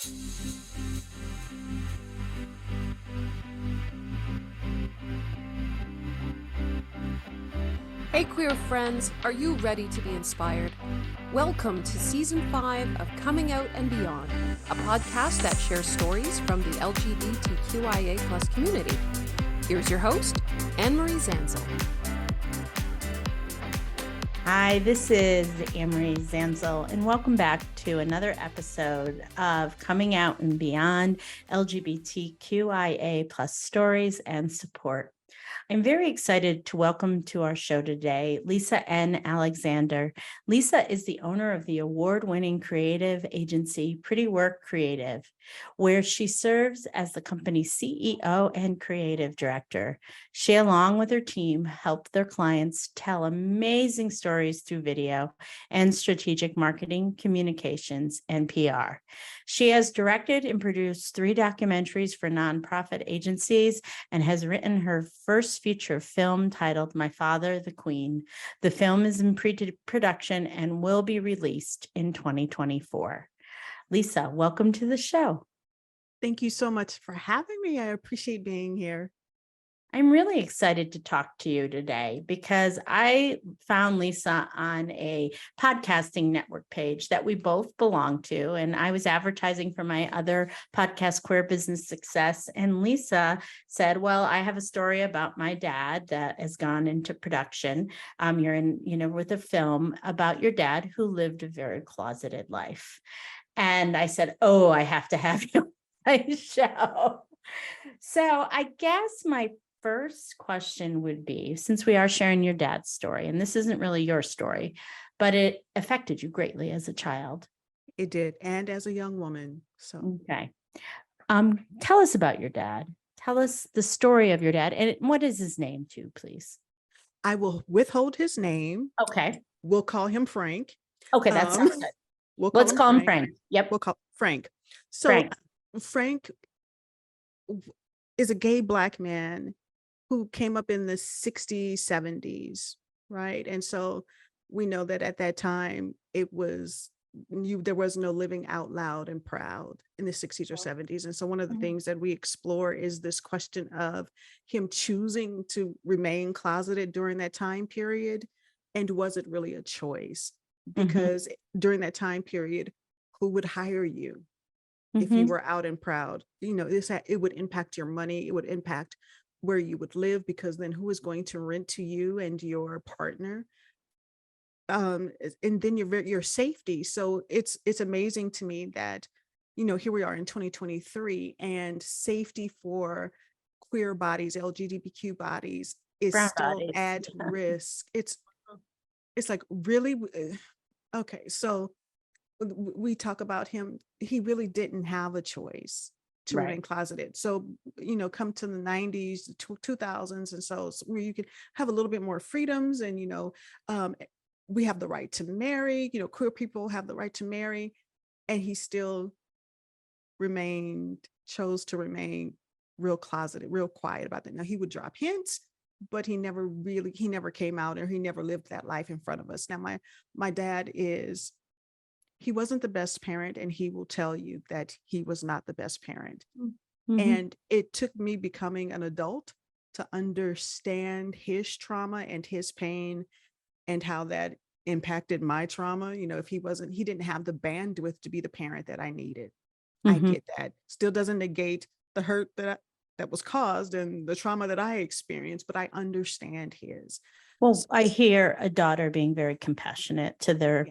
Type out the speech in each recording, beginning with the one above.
Hey queer friends, are you ready to be inspired? Welcome to Season 5 of Coming Out and Beyond, a podcast that shares stories from the LGBTQIA+ community. Here's your host, Anne-Marie Zanzal. Hi, this is Anne-Marie Zanzal, and welcome back to another episode of Coming Out and Beyond, LGBTQIA+ stories and support. I'm very excited to welcome to our show today, Lisa N. Alexander. Lisa is the owner of the award-winning creative agency, Pretty Work Creative, where she serves as the company's CEO and creative director. She, along with her team, help their clients tell amazing stories through video and strategic marketing, communications, and PR. She has directed and produced 3 documentaries for nonprofit agencies and has written her first feature film titled My Father, the Queen. The film is in pre-production and will be released in 2024. Lisa, welcome to the show. Thank you so much for having me. I appreciate being here. I'm really excited to talk to you today because I found Lisa on a podcasting network page that we both belong to, and I was advertising for my other podcast, Queer Business Success, and Lisa said, well, I have a story about my dad that has gone into production. You're in, with a film about your dad who lived a very closeted life. And I said, oh, I have to have you on my show. So I guess my first question would be, since we are sharing your dad's story, and this isn't really your story, but it affected you greatly as a child. It did, and as a young woman. So okay. Tell us about your dad. Tell us the story of your dad, and what is his name too, please? I will withhold his name. Okay. We'll call him Frank. Okay, that sounds good. Let's call him Frank. Yep. We'll call Frank. So Frank is a gay Black man who came up in the 60s, 70s, right? And so we know that at that time, there was no living out loud and proud in the 60s or 70s. And so one of the things that we explore is this question of him choosing to remain closeted during that time period. And was it really a choice? Because during that time period, who would hire you if you were out and proud? It would impact your money. It would impact where you would live, because then who is going to rent to you and your partner? And then your safety. So it's amazing to me that, here we are in 2023 and safety for queer bodies, LGBTQ bodies is still at risk. It's like, really? Okay. So we talk about him. He really didn't have a choice to remain closeted. So, come to the 90s, 2000s. And so where you could have a little bit more freedoms and, we have the right to marry, queer people have the right to marry. And he still chose to remain real closeted, real quiet about that. Now he would drop hints, but he never came out, or he never lived that life in front of us. Now, my dad he wasn't the best parent, and he will tell you that he was not the best parent. And it took me becoming an adult to understand his trauma and his pain and how that impacted my trauma. If he didn't have the bandwidth to be the parent that I needed. I get that. Still doesn't negate the hurt that was caused and the trauma that I experienced, but I understand his. Well, I hear a daughter being very compassionate to their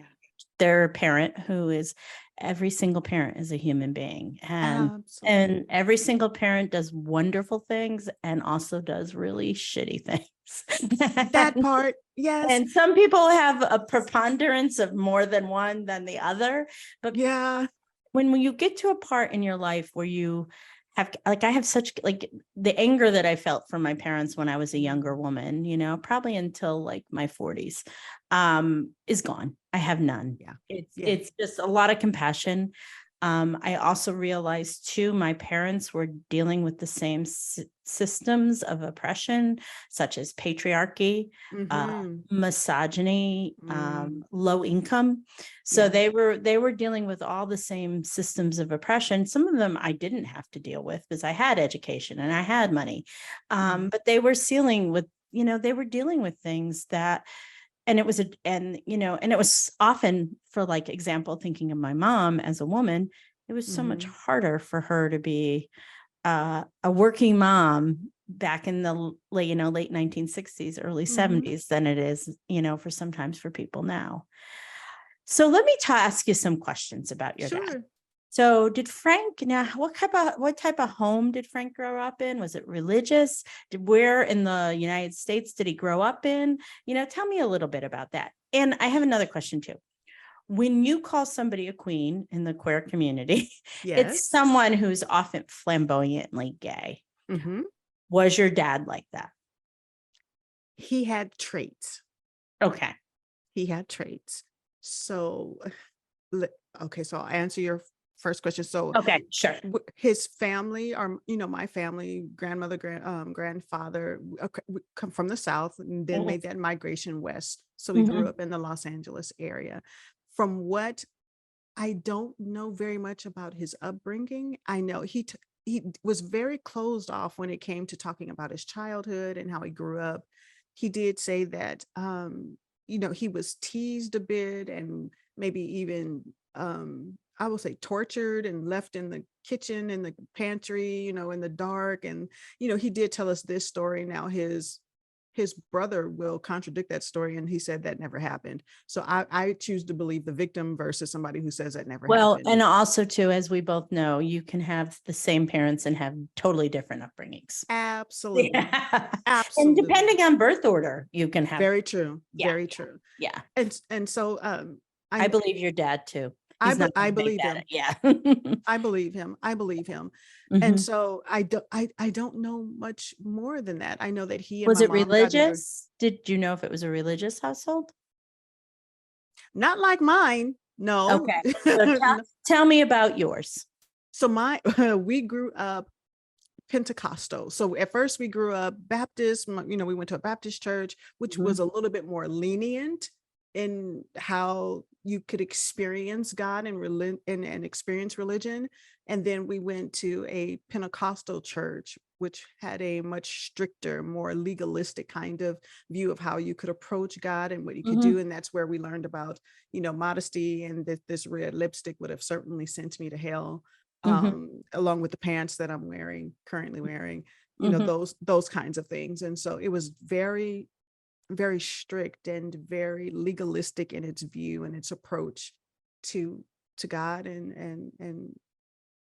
parent, who is, every single parent is a human being, and every single parent does wonderful things and also does really shitty things. That part, yes. And some people have a preponderance of more than one than the other, but when you get to a part in your life where you have, I have such, the anger that I felt from my parents when I was a younger woman, probably until my 40s, is gone. I have none. It's just a lot of compassion. I also realized too, my parents were dealing with the same systems of oppression, such as patriarchy, misogyny, low income. So they were dealing with all the same systems of oppression. Some of them I didn't have to deal with because I had education and I had money. But they were dealing with things that, and it was often, for like example, thinking of my mom as a woman, it was so much harder for her to be a working mom back in the late 1960s, early 70s than it is, sometimes for people now. So let me ask you some questions about your dad. So did Frank, now what type of home did Frank grow up in? Was it religious? Where in the United States did he grow up in? Tell me a little bit about that. And I have another question too. When you call somebody a queen in the queer community, it's someone who's often flamboyantly gay. Was your dad like that? He had traits. Okay. He had traits. So, okay, so I'll answer your first question. So, okay, sure. His family, or my family, grandmother, grandfather, we come from the South, and then made that migration west. So we grew up in the Los Angeles area. From what I don't know very much about his upbringing, I know he was very closed off when it came to talking about his childhood and how he grew up. He did say that he was teased a bit, and maybe even I will say tortured and left in the kitchen, in the pantry, in the dark. And, he did tell us this story. Now his brother will contradict that story, and he said that never happened. So I choose to believe the victim versus somebody who says that never happened. And also too, as we both know, you can have the same parents and have totally different upbringings. Absolutely. Yeah. Absolutely. And depending on birth order, you can have. Very true. Yeah. Very true. Yeah. And so I believe your dad too. I believe him. Yeah. I believe him. And so I don't know much more than that. I know that he and was my it mom religious? Did you know if it was a religious household? Not like mine. No. Okay. So tell me about yours. So we grew up Pentecostal. So at first we grew up Baptist, we went to a Baptist church, which was a little bit more lenient in how you could experience God and experience religion. And then we went to a Pentecostal church, which had a much stricter, more legalistic kind of view of how you could approach God and what you could do. And that's where we learned about, modesty, and that this red lipstick would have certainly sent me to hell, along with the pants that I'm currently wearing, those kinds of things. And so it was very, very strict and very legalistic in its view and its approach to God. And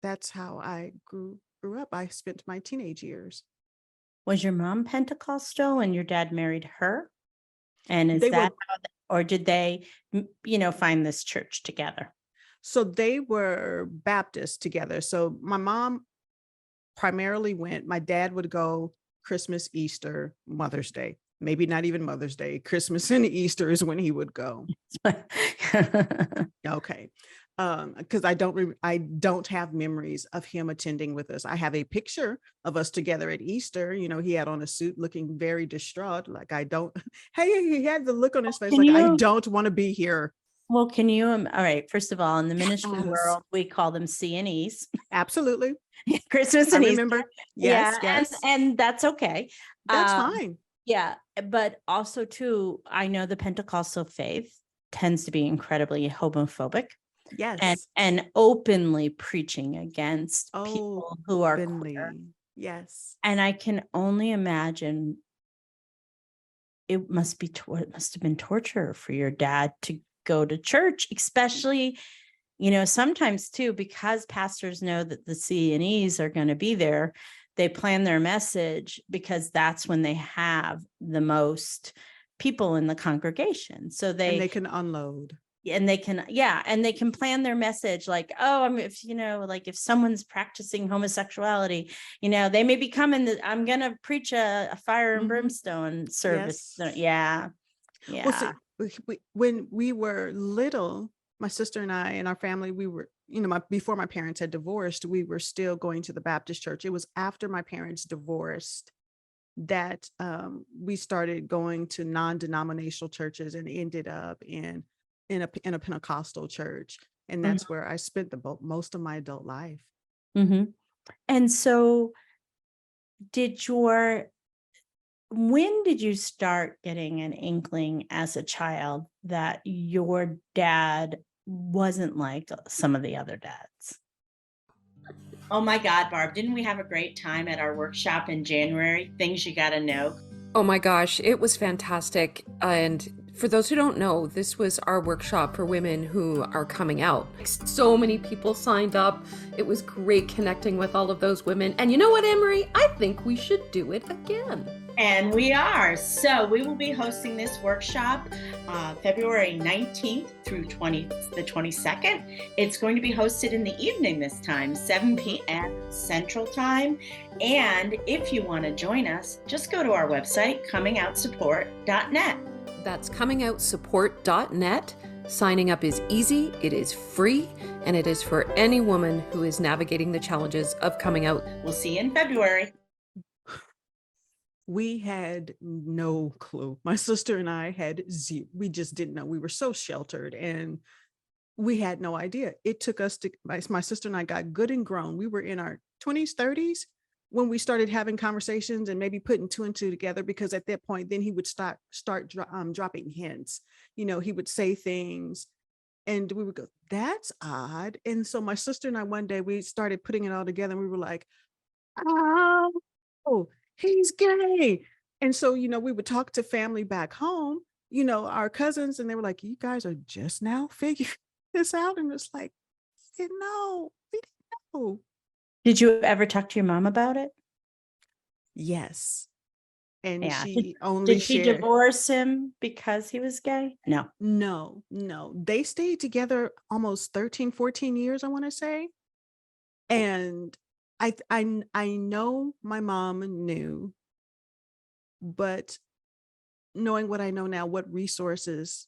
that's how I grew up. I spent my teenage years. Was your mom Pentecostal and your dad married her? And or did they, find this church together? So they were Baptist together. So my mom primarily went, my dad would go Christmas, Easter, Mother's Day. Maybe not even Mother's Day. Christmas and Easter is when he would go. Okay. Because I don't have memories of him attending with us. I have a picture of us together at Easter. He had on a suit looking very distraught. Like, he had the look on his face like, I don't want to be here. Well, can you, all right, first of all, in the ministry world, we call them C&Es. Absolutely. Christmas and I remember. Easter. Yes. And that's okay. That's fine. Yeah. But also too, I know the Pentecostal faith tends to be incredibly homophobic. Yes. And openly preaching against people who are queer. Yes. And I can only imagine it must have been torture for your dad to go to church, especially, sometimes too, because pastors know that the C&Es are going to be there. They plan their message because that's when they have the most people in the congregation. So they can unload. And they can plan their message like, if someone's practicing homosexuality, they may be coming, I'm going to preach a fire and brimstone service. Yes. Yeah. Well, see, when we were little, my sister and I and our family, we were, before my parents had divorced, we were still going to the Baptist church. It was after my parents divorced that we started going to non-denominational churches and ended up in a Pentecostal church. And Mhm. that's where I spent most of my adult life. Mhm. And so when did you start getting an inkling as a child that your dad wasn't like some of the other dads? Oh my God, Barb, didn't we have a great time at our workshop in January? Things you got to know. Oh my gosh, it was fantastic. And for those who don't know, this was our workshop for women who are coming out. So many people signed up. It was great connecting with all of those women. And you know what, Anne-Marie? I think we should do it again. And we are. So we will be hosting this workshop February 19th through the 22nd. It's going to be hosted in the evening this time, 7 p.m. Central Time. And if you want to join us, just go to our website, comingoutssupport.net. That's comingoutssupport.net. Signing up is easy, it is free, and it is for any woman who is navigating the challenges of coming out. We'll see you in February. We had no clue. My sister and I we just didn't know. We were so sheltered and we had no idea. It took us my sister and I got good and grown. We were in our 20s, 30s when we started having conversations and maybe putting two and two together, because at that point, then he would start dropping hints. He would say things and we would go, that's odd. And so my sister and I, one day we started putting it all together and we were like, oh, he's gay. And so, we would talk to family back home, our cousins, and they were like, you guys are just now figuring this out. And it's like, no, we didn't know. Did you ever talk to your mom about it? Yes. And yeah. did she divorce him because he was gay? No. They stayed together almost 13, 14 years, I want to say. And I know my mom knew, but knowing what I know now, what resources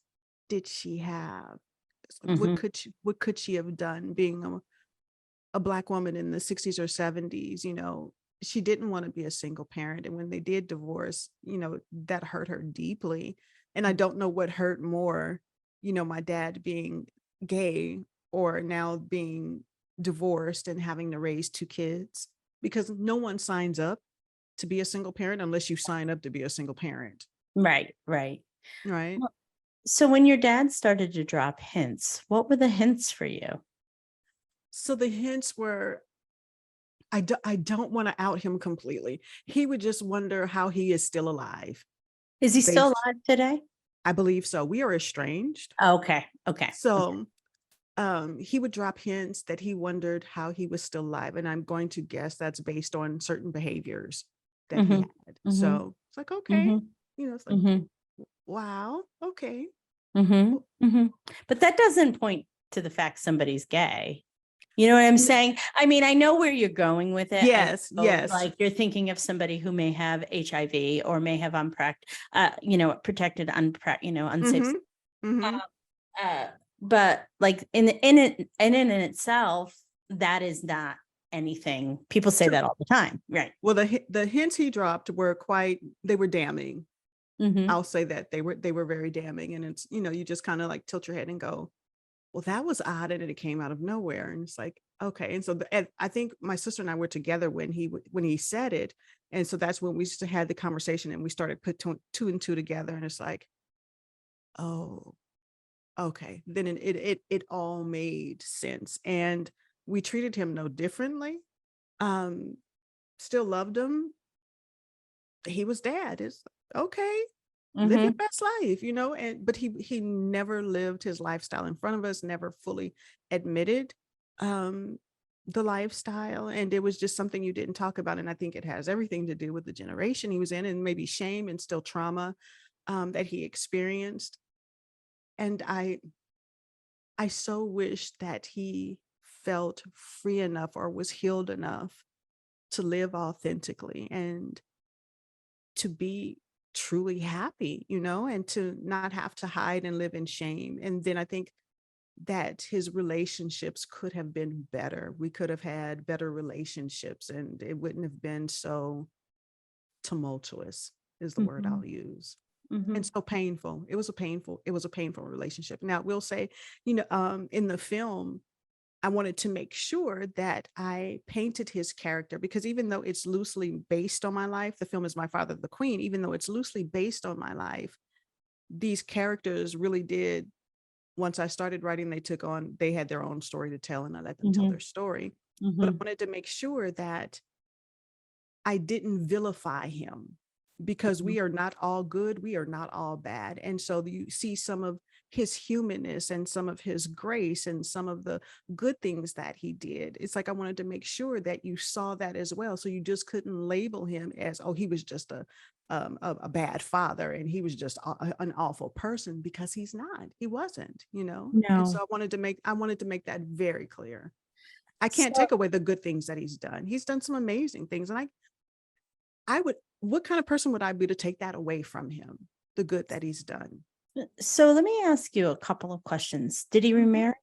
did she have? Mm-hmm. What could she have done being a Black woman in the 60s or 70s? She didn't want to be a single parent. And when they did divorce, that hurt her deeply. And I don't know what hurt more, my dad being gay or now being divorced and having to raise two kids, because no one signs up to be a single parent unless you sign up to be a single parent. Right. Well, so when your dad started to drop hints, what were the hints for you? So the hints were, I don't want to out him completely. He would just wonder how he is still alive. Is he still alive today? I believe so. We are estranged. Okay. So he would drop hints that he wondered how he was still alive. And I'm going to guess that's based on certain behaviors that he had. So it's like, okay. It's like, wow, okay. But that doesn't point to the fact somebody's gay. You know what I'm saying? I mean, I know where you're going with it. Yes. Like you're thinking of somebody who may have HIV or may have protected, unsafe. But like in itself, that is not anything. People say that all the time, right? Well, the hints he dropped were they were damning. I'll say that they were very damning, and it's you just kind of like tilt your head and go, well, that was odd, and it came out of nowhere, and it's like, okay. And so I think my sister and I were together when he said it, and so that's when we had the conversation and we started put two and two together, and it's like, oh, okay. Then it all made sense, and we treated him no differently. Still loved him. He was dad. It's okay. Live your best life, but he never lived his lifestyle in front of us, never fully admitted the lifestyle. And it was just something you didn't talk about. And I think it has everything to do with the generation he was in, and maybe shame and still trauma that he experienced. And I so wish that he felt free enough or was healed enough to live authentically and to be truly happy, and to not have to hide and live in shame. And then I think that his relationships could have been better. We could have had better relationships and it wouldn't have been so tumultuous is the word I'll use. And so painful. It was a painful relationship. Now, we'll say, in the film, I wanted to make sure that I painted his character, because even though it's loosely based on my life, the film is My Father the Queen, even though it's loosely based on my life, these characters really did, once I started writing, they had their own story to tell, and I let them tell their story. But I wanted to make sure that I didn't vilify him, because we are not all good, we are not all bad. And so you see some of his humanness and some of his grace and some of the good things that he did. It's like I wanted to make sure that you saw that as well. So you just couldn't label him as, oh, he was just a bad father and he was just an awful person, because he's not. He wasn't, No. And so I wanted to make that very clear. I can't take away the good things that he's done. He's done some amazing things, and what kind of person would I be to take that away from him, the good that he's done? So let me ask you a couple of questions. Did he remarry?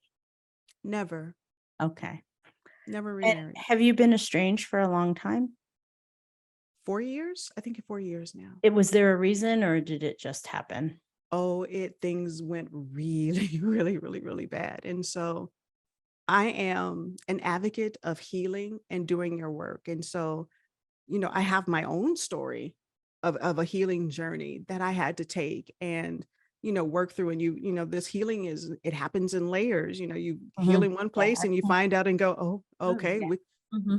Never. Okay. Never And remarried. have you been estranged for a long time? 4 years? I think 4 years now. Was there a reason, or did it just happen? Oh, things went really, really, really, really bad. And so I am an advocate of healing and doing your work. And so, I have my own story of a healing journey that I had to take and, work through. And this healing it happens in layers. You heal in one place and you find out and go, oh, okay,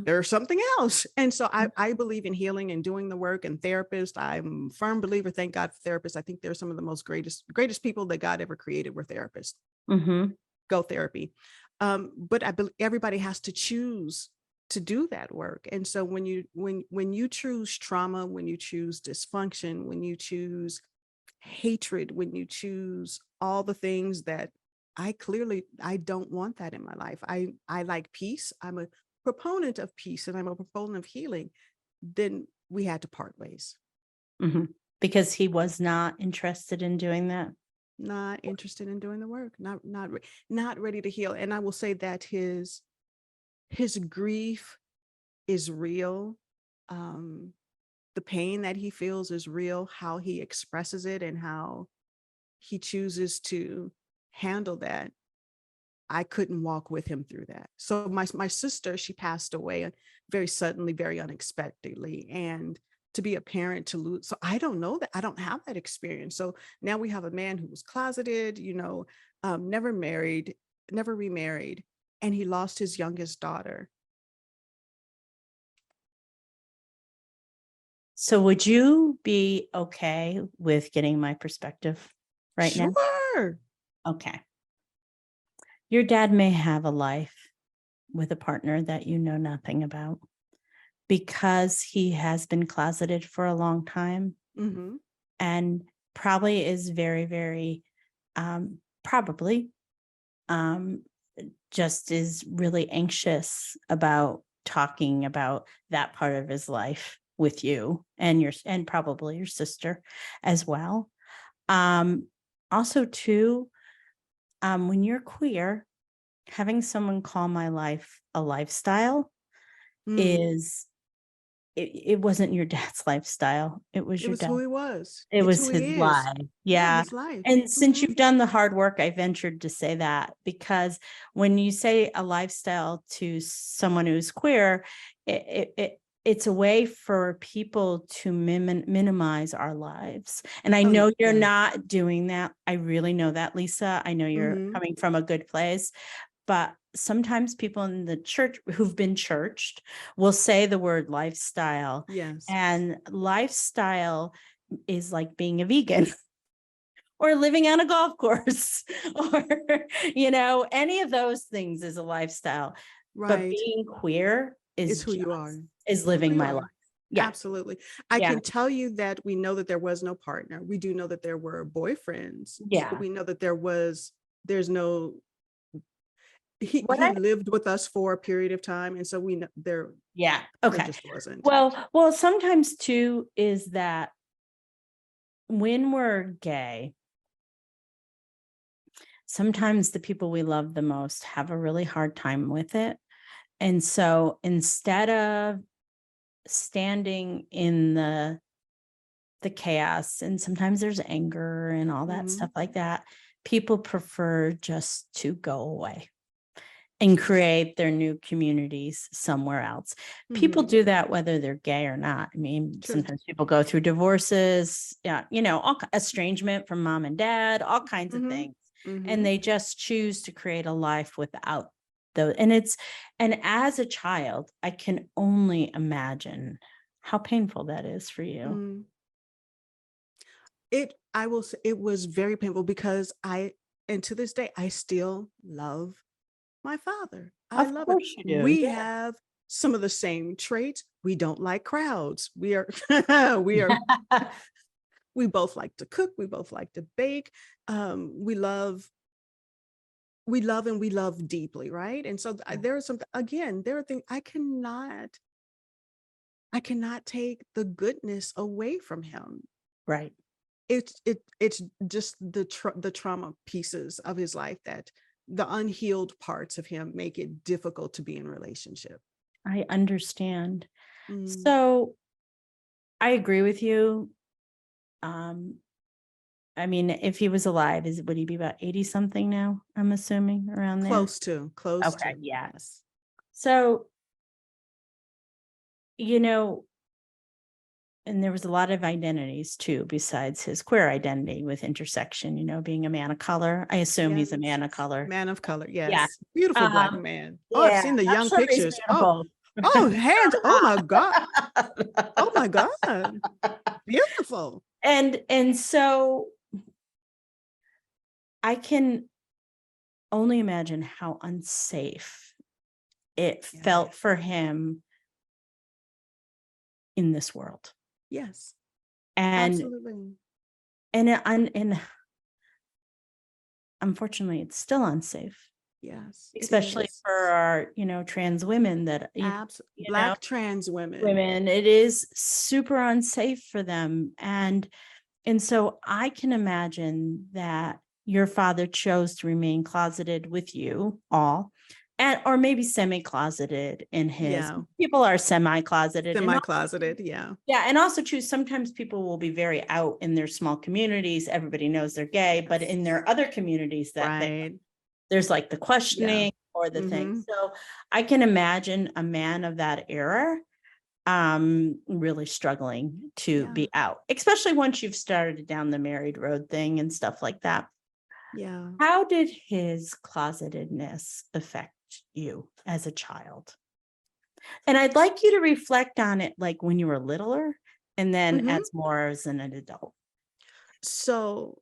there's something else. And so I believe in healing and doing the work, and therapists. I'm a firm believer, thank God for therapists. I think they're some of the most greatest people that God ever created were therapists. Go therapy. But I believe everybody has to choose to do that work. And so when you choose trauma, when you choose dysfunction, when you choose hatred, when you choose all the things that I don't want that in my life. I like peace. I'm a proponent of peace and I'm a proponent of healing. Then we had to part ways. Because he was not interested in doing that. Not interested in doing the work, not ready to heal. And I will say that his grief is real. The pain that he feels is real. How he expresses it and how he chooses to handle that, I couldn't walk with him through that. So my sister, she passed away very suddenly, very unexpectedly. And to be a parent to lose, so I don't know that, I don't have that experience. So now we have a man who was closeted, never married, never remarried, and he lost his youngest daughter. So would you be okay with getting my perspective right now? Sure. Okay. Your dad may have a life with a partner that you know nothing about, because he has been closeted for a long time and probably is very, very, probably just is really anxious about talking about that part of his life with you and probably your sister as well. Also too, when you're queer, having someone call my life a lifestyle it wasn't your dad's lifestyle. It was your dad. Who he was. It was who his he is. life. Yeah. His life. And since you've done the hard work, I ventured to say that, because when you say a lifestyle to someone who's queer, it's a way for people to minimize our lives. And I know you're not doing that. I really know that, Lisa. I know you're coming from a good place. But sometimes people in the church who've been churched will say the word lifestyle. Yes. And lifestyle is like being a vegan or living on a golf course or, any of those things is a lifestyle. Right. But being queer is who you are. Is living my life. Yeah, absolutely. I can tell you that we know that there was no partner. We do know that there were boyfriends. Yeah. So we know that there's no, he lived with us for a period of time. And so we know there. Yeah. Okay. There just wasn't. Well, sometimes too is that when we're gay, sometimes the people we love the most have a really hard time with it. And so instead of standing in the chaos, and sometimes there's anger and all that stuff like that, people prefer just to go away and create their new communities somewhere else. People do that whether they're gay or not. I mean, sometimes people go through divorces, estrangement from mom and dad, all kinds of things. And they just choose to create a life without those. And as a child, I can only imagine how painful that is for you. I will say it was very painful because and to this day, I still love my father. I Of love it. course you do. We have some of the same traits. We don't like crowds. We both like to cook. We both like to bake. We love and we love deeply, right? And so there are things I cannot take the goodness away from him. Right. It's just the trauma pieces of his life, that the unhealed parts of him make it difficult to be in relationship. I understand. So I agree with you. I mean, if he was alive, would he be about 80 something now? I'm assuming around there. Close to. Okay, yes. So, and there was a lot of identities too, besides his queer identity with intersection, being a man of color. I assume he's a man of color. Man of color, yes. Yeah. Beautiful Black man. Oh, yeah, I've seen the I'm young sure he's pictures. beautiful. Oh, hands. Oh my God. Oh my God. Beautiful. And so I can only imagine how unsafe it felt for him in this world. Yes. And absolutely. And unfortunately, it's still unsafe. Yes. Especially for our, trans women that Black trans women. It is super unsafe for them. And so I can imagine that your father chose to remain closeted with you all, or maybe semi-closeted in his. People are semi-closeted. Semi-closeted, yeah. Yeah, and also too, sometimes people will be very out in their small communities. Everybody knows they're gay, but in their other communities there's like the questioning or the thing. So I can imagine a man of that era really struggling to be out, especially once you've started down the married road thing and stuff like that. Yeah. How did his closetedness affect you as a child? And I'd like you to reflect on it like when you were littler and then as an adult. So,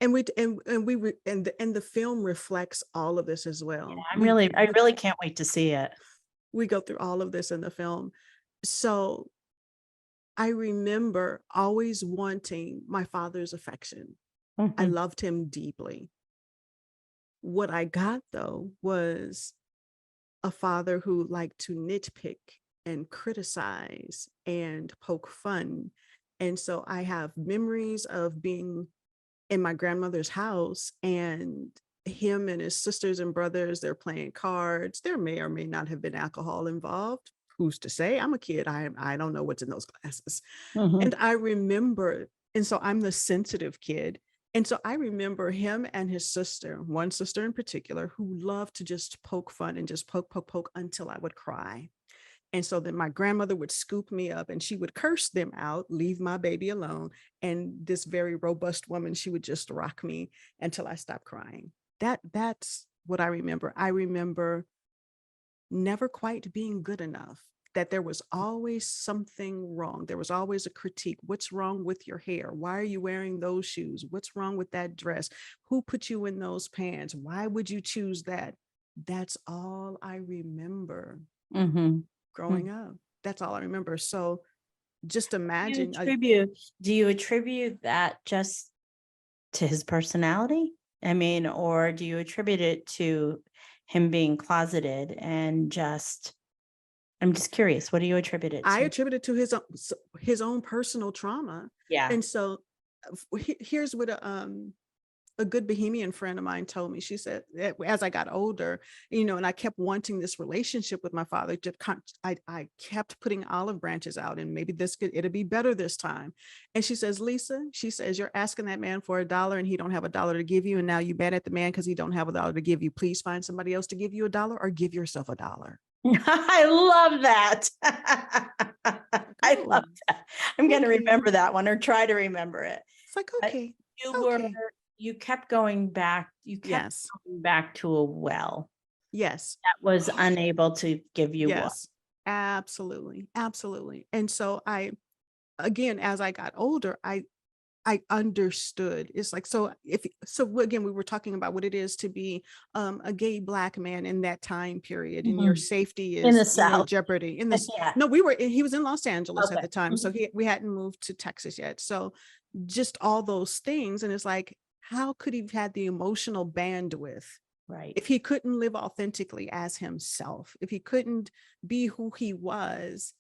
and the film reflects all of this as well. Yeah, I really can't wait to see it. We go through all of this in the film. So I remember always wanting my father's affection. I loved him deeply. What I got, though, was a father who liked to nitpick and criticize and poke fun. And so I have memories of being in my grandmother's house and him and his sisters and brothers, they're playing cards. There may or may not have been alcohol involved. Who's to say? I'm a kid. I don't know what's in those glasses. And I remember, and so I'm the sensitive kid. And so I remember him and his sister, one sister in particular, who loved to just poke fun and just poke until I would cry. And so then my grandmother would scoop me up and she would curse them out, leave my baby alone. And this very robust woman, she would just rock me until I stopped crying. That's what I remember. I remember never quite being good enough, that there was always something wrong. There was always a critique. What's wrong with your hair? Why are you wearing those shoes? What's wrong with that dress? Who put you in those pants? Why would you choose that? That's all I remember growing up. That's all I remember. So just imagine. Do you attribute that just to his personality? I mean, or do you attribute it to him being closeted and I'm just curious, what do you attribute it to? I attribute it to his own personal trauma. Yeah. And so here's what a good Bohemian friend of mine told me, she said, as I got older, and I kept wanting this relationship with my father, I kept putting olive branches out, and maybe it'll be better this time. And she says, Lisa, she says, you're asking that man for $1 and he don't have $1 to give you. And now you mad at the man because he don't have $1 to give you. Please find somebody else to give you $1 or give yourself $1. I love that. I love that. I'm going to remember that one, or try to remember it. It's like, okay. You kept going back. You kept going back to a well. Yes. That was unable to give you water. Absolutely. Absolutely. And so again, as I got older, I understood. It's like, so again, we were talking about what it is to be a gay Black man in that time period, and your safety is in the South. jeopardy. No, he was in Los Angeles at the time. So we hadn't moved to Texas yet. So just all those things. And it's like, how could he have had the emotional bandwidth? Right. If he couldn't live authentically as himself, if he couldn't be who he was,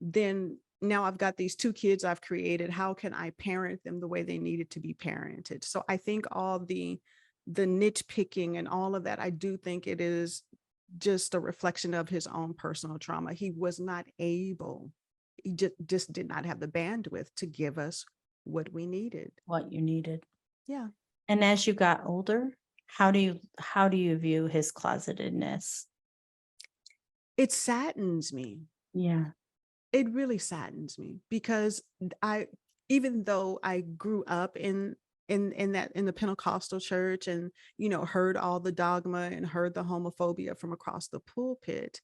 then now I've got these 2 kids I've created. How can I parent them the way they needed to be parented? So I think all the nitpicking and all of that, I do think it is just a reflection of his own personal trauma. He was not able, he just did not have the bandwidth to give us what we needed. What you needed. Yeah. And as you got older, how do you view his closetedness? It saddens me. Yeah. It really saddens me, because even though I grew up in the Pentecostal church, and heard all the dogma and heard the homophobia from across the pulpit,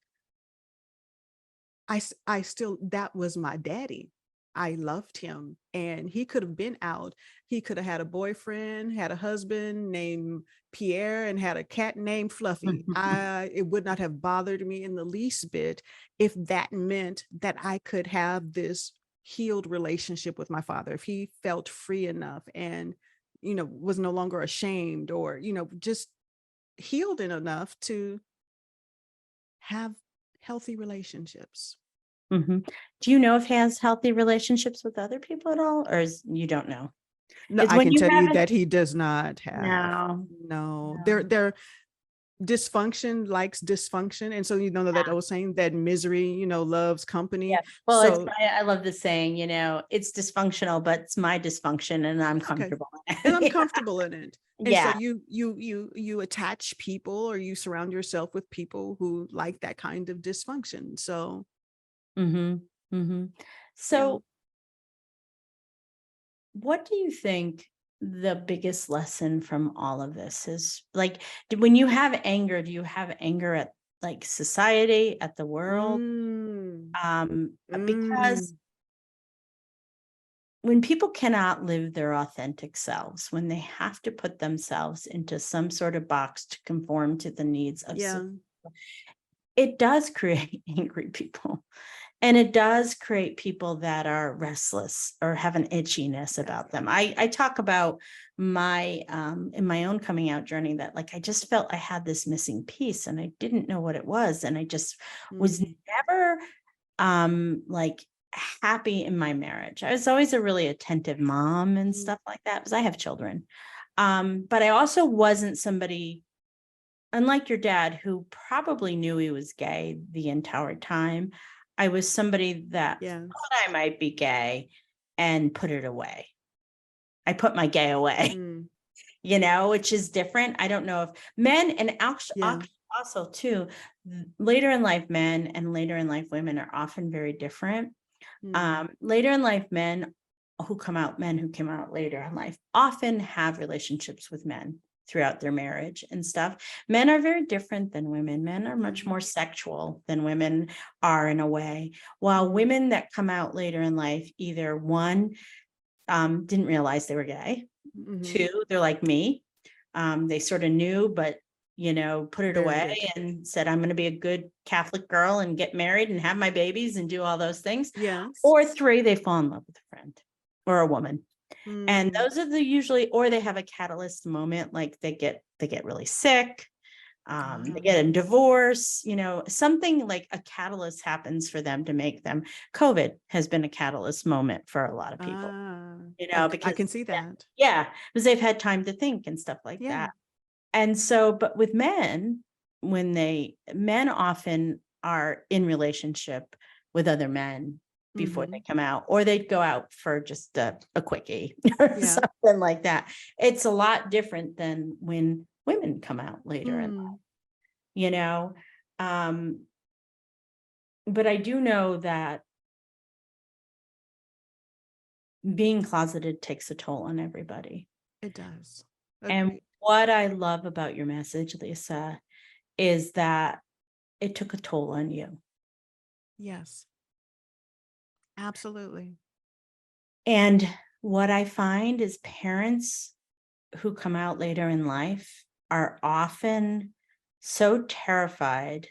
I still, that was my daddy. I loved him, and he could have been out. He could have had a boyfriend, had a husband named Pierre, and had a cat named Fluffy. It would not have bothered me in the least bit if that meant that I could have this healed relationship with my father. If he felt free enough and, was no longer ashamed, or, just healed enough to have healthy relationships. Do you know if he has healthy relationships with other people at all, or you don't know? No, I can tell you that he does not have. No. Their dysfunction likes dysfunction, and so that old saying that misery, loves company. Yeah. Well, I love the saying, it's dysfunctional, but it's my dysfunction, and I'm comfortable. And I'm comfortable in it. And yeah. So you attach people, or you surround yourself with people who like that kind of dysfunction. So. So what do you think the biggest lesson from all of this is? Like, when you have anger, do you have anger at like society, at the world? Because when people cannot live their authentic selves, when they have to put themselves into some sort of box to conform to the needs of society, it does create angry people. And it does create people that are restless or have an itchiness about them. I talk about in my own coming out journey, that like, I just felt I had this missing piece and I didn't know what it was. And I just was never like happy in my marriage. I was always a really attentive mom and stuff like that, because I have children. But I also wasn't somebody, unlike your dad, who probably knew he was gay the entire time. I was somebody that thought I might be gay and put it away. I put my gay away, which is different. I don't know if men, and also too, later in life men and later in life women are often very different. Later in life men who came out later in life often have relationships with men throughout their marriage and stuff. Men are very different than women. Men are much more sexual than women are in a way. While women that come out later in life, either one, didn't realize they were gay. 2, they're like me. They sort of knew, but, put it away and said, I'm going to be a good Catholic girl and get married and have my babies and do all those things. Yes. Or 3, they fall in love with a friend or a woman. And those are usually, or they have a catalyst moment, like they get really sick, They get a divorce, something like a catalyst happens for them to make them. COVID has been a catalyst moment for a lot of people, I because can see that. yeah, because they've had time to think and stuff like that. And so, but with men, men often are in relationship with other men before they come out, or they'd go out for just a quickie or something like that. It's a lot different than when women come out later in life, but I do know that being closeted takes a toll on everybody. It does. And what I love about your message, Lisa, is that it took a toll on you. Yes. Absolutely. And what I find is parents who come out later in life are often so terrified,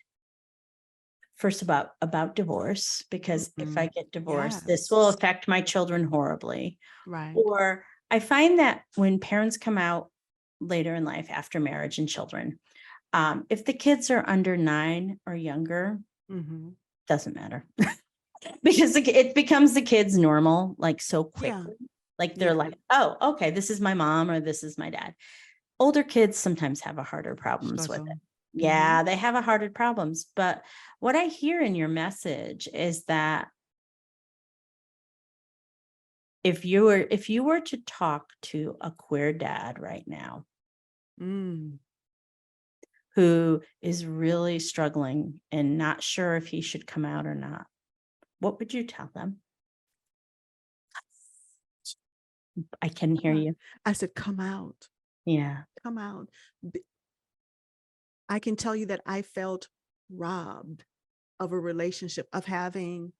first about divorce, because if I get divorced, this will affect my children horribly. Right. Or I find that when parents come out later in life after marriage and children, if the kids are under 9 or younger, doesn't matter. Because it becomes the kids normal, like so quickly. Like they're like, oh, okay, this is my mom or this is my dad. Older kids sometimes have a harder problems with it. Yeah, they have a harder problems. But what I hear in your message is that if you were to talk to a queer dad right now, who is really struggling and not sure if he should come out or not, what would you tell them? I can hear you. I said, come out. Yeah. Come out. I can tell you that I felt robbed of a relationship, of having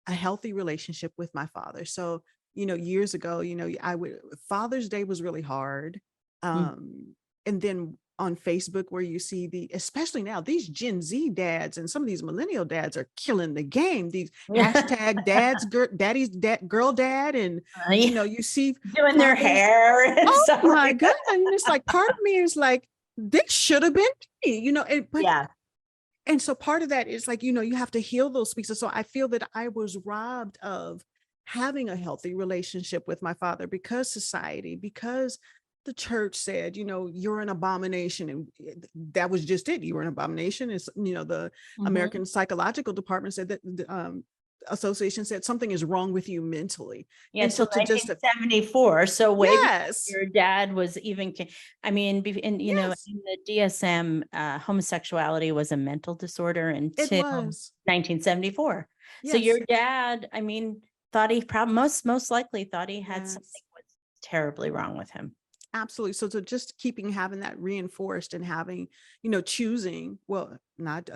a healthy relationship with my father. So, years ago, Father's Day was really hard. And then on Facebook, where you see especially now, these Gen Z dads and some of these millennial dads are killing the game. These hashtag daddy's girl dad. And, you see doing their hair. And oh my God. And it's like, part of me is like, this should have been me, and so part of that is like, you have to heal those pieces. So I feel that I was robbed of having a healthy relationship with my father because the church said, you're an abomination. And that was just it. You were an abomination. It's, the American Psychological Department said that the association said something is wrong with you mentally. Yeah, so 1974. So way before your dad was even, in the DSM, homosexuality was a mental disorder until 1974. So your dad, thought he probably most likely thought he had something was terribly wrong with him. Absolutely. So just having that reinforced and having, choosing, well, not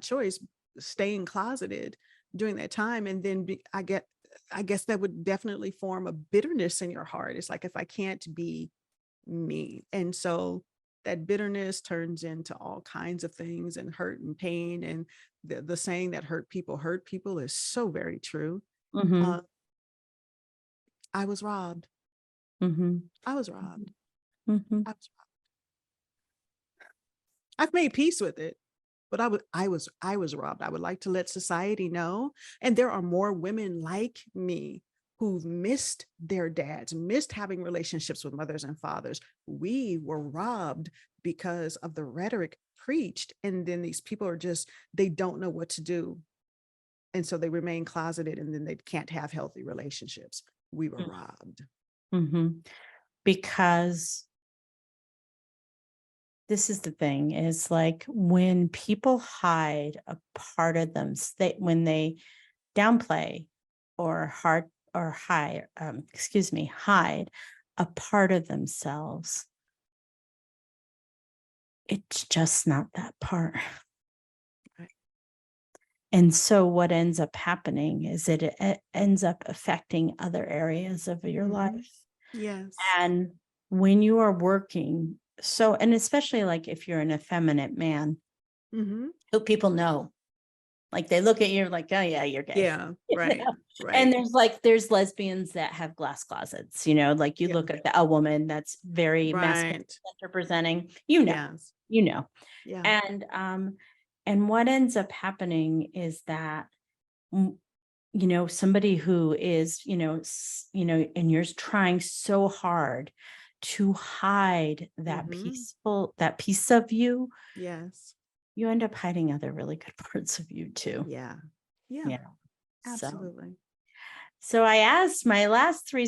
choice, staying closeted during that time. And then I guess that would definitely form a bitterness in your heart. It's like, if I can't be me. And so that bitterness turns into all kinds of things, and hurt and pain. And the saying that hurt people is so very true. I was robbed. I was robbed. I've made peace with it, but I was robbed. I would like to let society know. And there are more women like me who've missed their dads, missed having relationships with mothers and fathers. We were robbed because of the rhetoric preached. And then these people they don't know what to do. And so they remain closeted, and then they can't have healthy relationships. We were robbed. Because this is the thing, is like when people hide a part of them, when they downplay or hide a part of themselves, it's just not that part. And so what ends up happening is that it ends up affecting other areas of your life. Yes. And when you are working, and especially like if you're an effeminate man, who people know, Like they look at you like, oh yeah, you're gay. Yeah, right, right. And there's lesbians that have glass closets, like you look at a woman that's very masculine presenting, Yes. Yeah. Yeah. And what ends up happening is that, somebody who is, and you're trying so hard to hide that piece of you. Yes. You end up hiding other really good parts of you too. Yeah. Yeah. Yeah. Absolutely. So I asked, my last three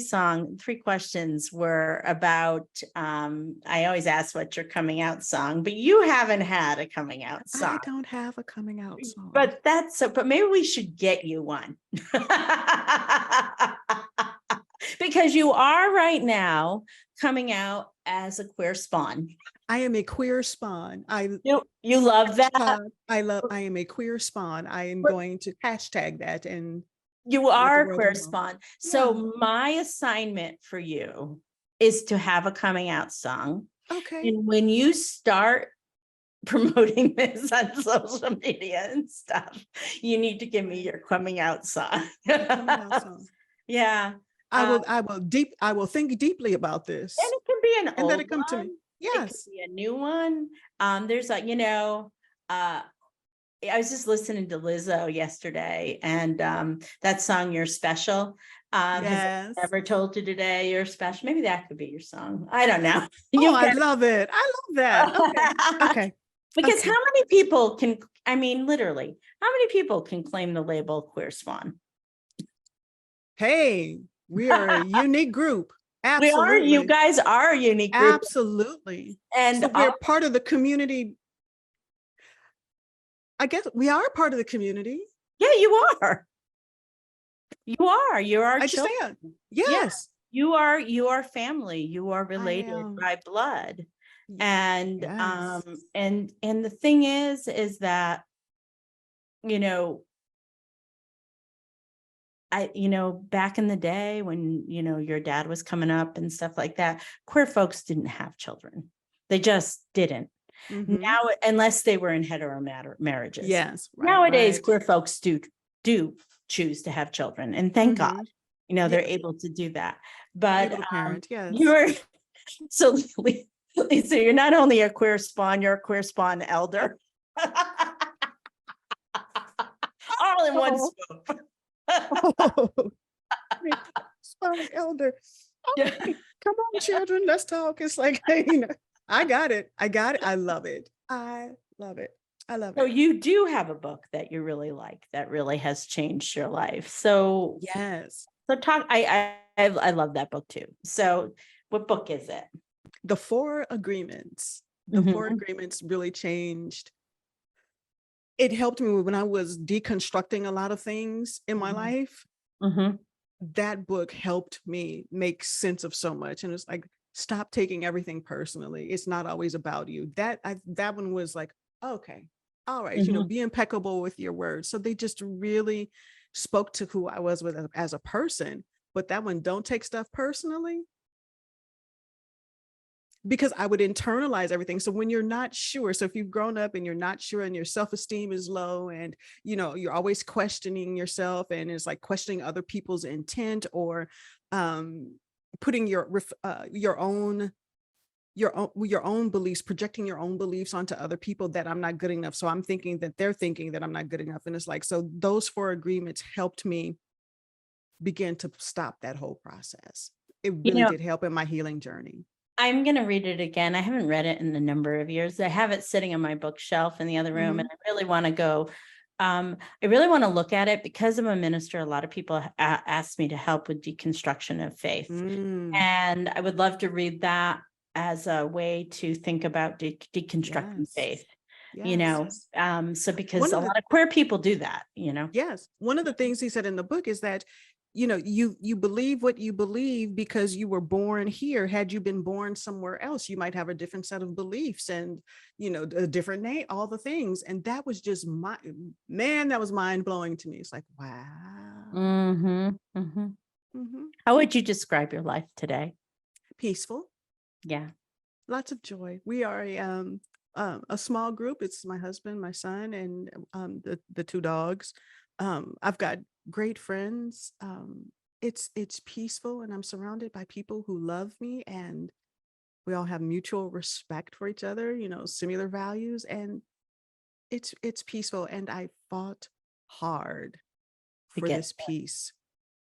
questions were about, I always ask what's your coming out song, but you haven't had a coming out song. I don't have a coming out song. But but maybe we should get you one. Because you are right now coming out as a queer spawn. I am a queer spawn. You love that? I am a queer spawn. I am going to hashtag that. And you are a queer spawn. So my assignment for you is to have a coming out song. Okay. And when you start promoting this on social media and stuff, you need to give me your coming out song. Yeah. I will think deeply about this. And it can be an old let it come one. To me. Yes. It could be a new one. There's I was just listening to Lizzo yesterday, and that song, You're Special. Has ever told you today you're special? Maybe that could be your song. I don't know. I love it. I love that. Okay. Because how many people literally, how many people can claim the label queer spawn? Hey, we are a unique group. Absolutely. You guys are a unique group. Absolutely. And so we're part of the community. I guess we are part of the community. Yeah, you are. You are. You're our children. Understand. Yes. Yeah. You are family. You are related by blood. And and the thing is that, back in the day when, your dad was coming up and stuff like that, queer folks didn't have children. They just didn't. Now, unless they were in hetero marriages. Yes. Right, nowadays, queer folks do choose to have children, and thank God, they're able to do that. But able to parent, yes. You're so Lisa, you're not only a queer spawn, you're a queer spawn elder. All in one swoop. Spawn elder. Come on, children, let's talk. It's like, I got it. I love it. I love it. So you do have a book that you really like, that really has changed your life. So yes. So I love that book too. So what book is it? The 4 Agreements. The 4 Agreements really changed. It helped me when I was deconstructing a lot of things in my life. That book helped me make sense of so much. And it's like, stop taking everything personally. It's not always about you. That one was like, okay, all right, be impeccable with your words. So they just really spoke to who I was as a person. But that one, don't take stuff personally, because I would internalize everything. So when you're not sure, so if you've grown up and you're not sure and your self-esteem is low, and you're always questioning yourself, and it's like questioning other people's intent, or putting your own beliefs, projecting your own beliefs onto other people, that I'm not good enough. So I'm thinking that they're thinking that I'm not good enough. And it's like, so those 4 agreements helped me begin to stop that whole process. It really did help in my healing journey. I'm going to read it again. I haven't read it in a number of years. I have it sitting on my bookshelf in the other room, and I really want to go. I really want to look at it because I'm a minister. A lot of people ask me to help with deconstruction of faith. And I would love to read that as a way to think about deconstructing faith. So because a lot of queer people do that, Yes. One of the things he said in the book is that, you believe what you believe because you were born here. Had you been born somewhere else, you might have a different set of beliefs and, a different name, all the things. And that was just that was mind blowing to me. It's like, wow. How would you describe your life today? Peaceful. Yeah. Lots of joy. We are a small group. It's my husband, my son, and the two dogs. I've got great friends. It's peaceful, and I'm surrounded by people who love me, and we all have mutual respect for each other, similar values, and it's peaceful. And I fought hard for this peace.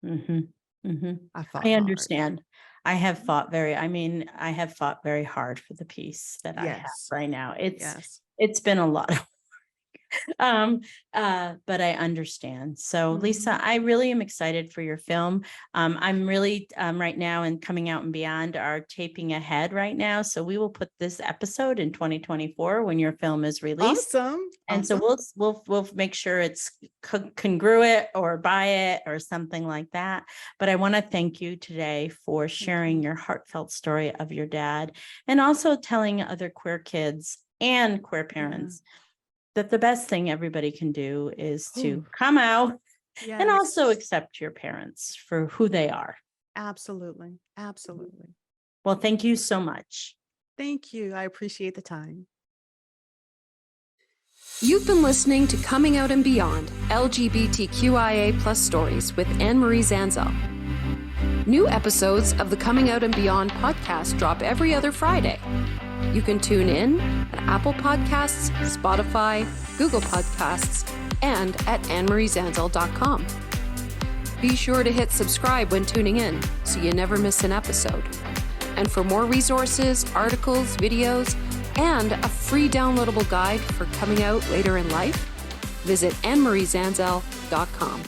Mm-hmm. Mm-hmm. I fought I hard. understand. I have fought very hard for the peace that I have right now. It's been a lot of but I understand. So Lisa, I really am excited for your film. I'm really right now, and Coming Out and Beyond are taping ahead right now. So we will put this episode in 2024 when your film is released. Awesome. And so we'll make sure it's congruent or buy it or something like that. But I want to thank you today for sharing your heartfelt story of your dad, and also telling other queer kids and queer parents that the best thing everybody can do is to come out and also accept your parents for who they are. Absolutely. Absolutely. Well, thank you so much. Thank you. I appreciate the time. You've been listening to Coming Out and Beyond, LGBTQIA plus stories with Anne-Marie Zanzal. New episodes of the Coming Out and Beyond podcast drop every other Friday. You can tune in at Apple Podcasts, Spotify, Google Podcasts, and at annemariezanzal.com. Be sure to hit subscribe when tuning in so you never miss an episode. And for more resources, articles, videos, and a free downloadable guide for coming out later in life, visit annemariezanzal.com.